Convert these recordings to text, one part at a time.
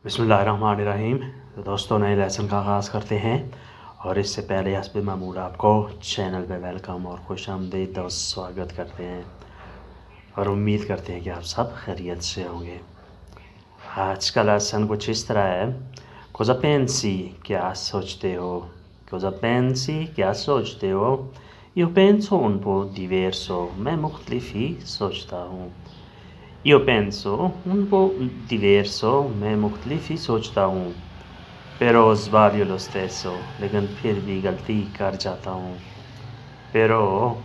बिस्मिल्लाहिर्रहमानिर्रहीम। तो दोस्तों, नए लेसन का आगाज़ करते हैं और इससे पहले हस्ब मामूल आपको चैनल पे वेलकम और खुशामदीद और स्वागत करते हैं और उम्मीद करते हैं कि आप सब खैरियत से होंगे। आज का लेसन कुछ इस तरह है। cosa pensi, क्या सोचते हो? cosa pensi, क्या सोचते हो? Io penso un po' diverso, मैं मुख्तलिफ ही सोचता हूँ। Io penso un po' diverso, मैं मुख्तलिफ ही सोचता हूँ। Però sbaglio lo stesso, लेकिन फिर भी गलती कर जाता हूँ। Però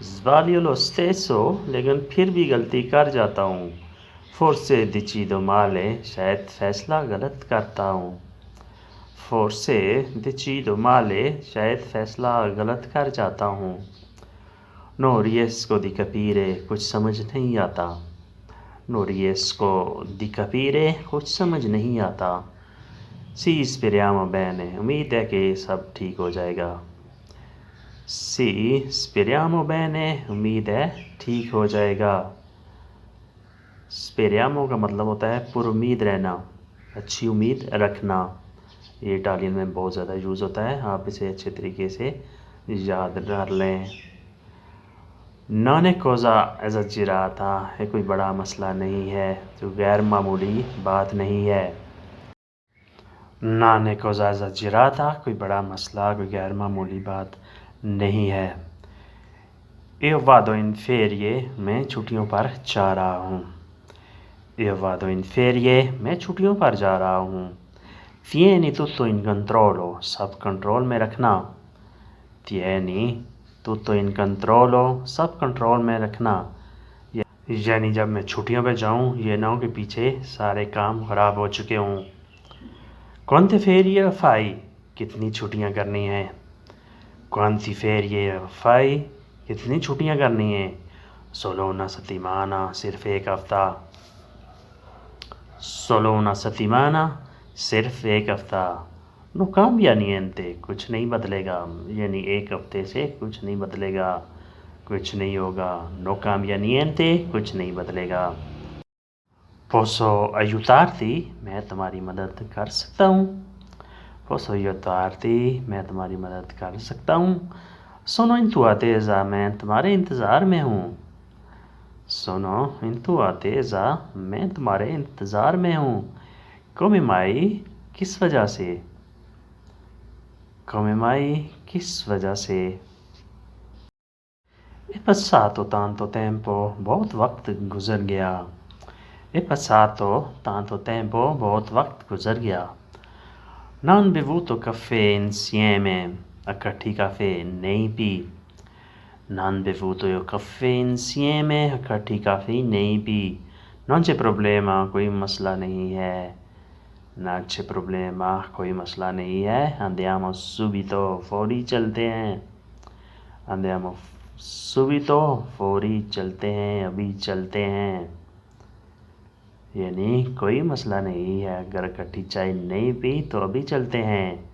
sbaglio lo stesso, लेकिन फिर भी गलती कर जाता हूँ। Forse decido male, शायद फैसला गलत करता हूँ। Forse decido male, शायद फैसला गलत कर जाता हूँ। Non riesco di capire, कुछ समझ नहीं आता। Non riesco di capire, कुछ समझ नहीं आता। Sì, speriamo bene, उम्मीद है कि सब ठीक हो जाएगा। Sì, speriamo bene, उम्मीद है ठीक हो जाएगा। Speriamo का मतलब होता है पुरुमीद रहना, अच्छी उम्मीद रखना। ये इटालियन में बहुत ज़्यादा यूज़ होता है, आप इसे अच्छे तरीके से याद कर लें। Non è cosa esagerata, ये कोई बड़ा मसला नहीं है, जो गैर मामूली बात नहीं है। Non è cosa esagerata, कोई बड़ा मसला, कोई गैर मामूली बात नहीं है। Io vado in ferie, मैं छुट्टियों पर जा रहा हूँ। Io vado in ferie, मैं छुट्टियों पर जा रहा हूँ। Tieni tutto in controllo, सब कंट्रोल में रखना। Tieni tutto in controllo, सब कंट्रोल में रखना। यानी जब मैं छुट्टियों पर जाऊँ, ये ना हो कि पीछे सारे काम ख़राब हो चुके हों। Quante ferie fai, कितनी छुट्टियाँ करनी हैं? Quanti ferie fai, कितनी छुट्टियाँ करनी हैं? Solo una settimana, सिर्फ एक हफ़्ता। Solo una settimana, सिर्फ एक हफ़्ता। No cambia niente, कुछ नहीं बदलेगा, यानी एक हफ़्ते से कुछ नहीं बदलेगा, कुछ नहीं होगा। No cambia niente, कुछ नहीं बदलेगा। Posso aiutarti, मैं तुम्हारी मदद कर सकता हूँ। Posso aiutarti, मैं तुम्हारी मदद कर सकता हूँ। Sono in tua attesa, मैं तुम्हारे इंतज़ार में हूँ। Sono in tua attesa, मैं तुम्हारे इंतज़ार में हूँ। Come mai, किस वजह से? Come mai, किस वजह से? È passato tanto tempo, बहुत वक्त गुज़र गया। È passato tanto tempo, बहुत वक्त गुज़र गया। Non bevuto caffè insieme, इकट्ठी काफ़े नहीं P. Non bevuto caffè insieme, इकट्ठी काफ़ी नहीं पी। Non c'è problema, कोई मसला नहीं है। Non c'è problema, कोई मसला नहीं है। Andiamo subito, फौरी चलते हैं। Andiamo subito, फौरी चलते हैं, अभी चलते हैं। यानी कोई मसला नहीं है, अगर इकट्ठी चाय नहीं पी तो अभी चलते हैं।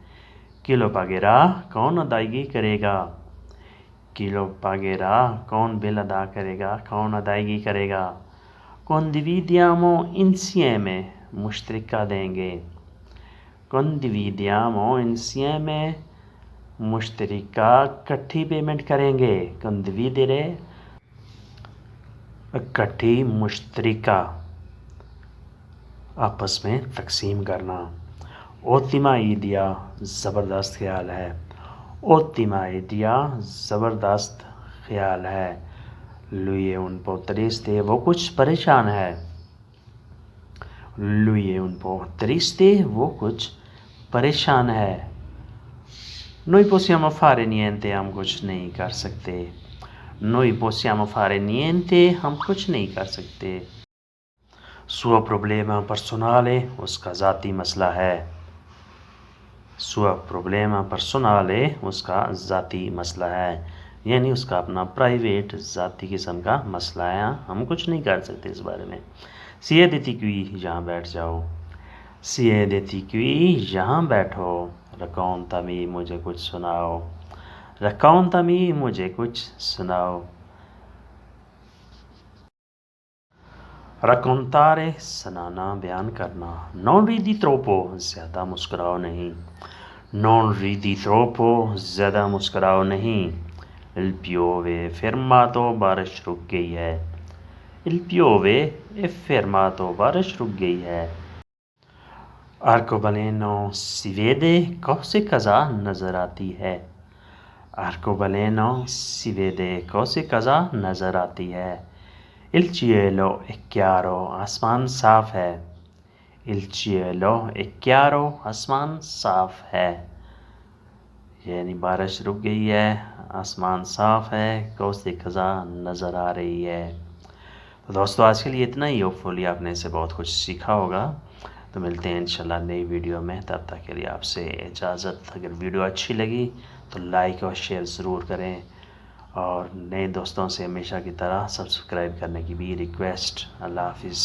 किलो पागेरा, कौन अदायगी करेगा? किलो पागेरा, कौन बिल अदा करेगा, कौन अदायगी करेगा? Condividiamo insieme, मुश्तरका देंगे। Condividiamo insieme, मुश्तरका इकट्ठी पेमेंट करेंगे। Condividere, इकट्ठी, मुश्तरका आपस में तकसीम करना। Ottima idea, ज़बरदस्त ख्याल है। Ottima idea, ज़बरदस्त ख्याल है। Lui è un po' triste, वो कुछ परेशान है। Lui è un po' triste, वो कुछ परेशान है। Noi possiamo fare niente, हम कुछ नहीं कर सकते। Noi possiamo fare niente, हम कुछ नहीं कर सकते। Suo problema personale, उसका ज़ाती मसला है। Suo problema personale, उसका ज़ाती मसला है, यानी उसका अपना प्राइवेट ज़ाती किस्म का मसला है। हम कुछ नहीं कर सकते इस बारे में। Siediti qui, यहाँ बैठ जाओ। Siediti qui, यहाँ बैठो। Raccontami, मुझे कुछ सुनाओ। Raccontami, मुझे कुछ सुनाओ। रकंतारे सुनाना बयान करना। Non ridi troppo, ज़्यादा मुस्कुराओ नहीं। Non ridi troppo, ज़्यादा मुस्कुराओ नहीं। Il piove è fermato, बारिश रुक गई है। Il piove è fermato, बारिश रुक गई है। Arcobaleno si vede, cose casa नज़र आती है। Arcobaleno si vede, cose casa नज़र आती है। Il cielo è chiaro, आसमान साफ है। Il cielo è chiaro, आसमान साफ है। यानी बारिश रुक गई है, आसमान साफ है, कौसे खज़ा नज़र आ रही है। तो दोस्तों आज के लिए इतना ही। होपफुली आपने इससे बहुत कुछ सीखा होगा। तो मिलते हैं इंशाल्लाह नई वीडियो में, तब तक के लिए आपसे इजाज़त। अगर वीडियो अच्छी लगी तो लाइक और शेयर ज़रूर करें, और नए दोस्तों से हमेशा की तरह सब्सक्राइब करने की भी रिक्वेस्ट। अल्लाह हाफिज़।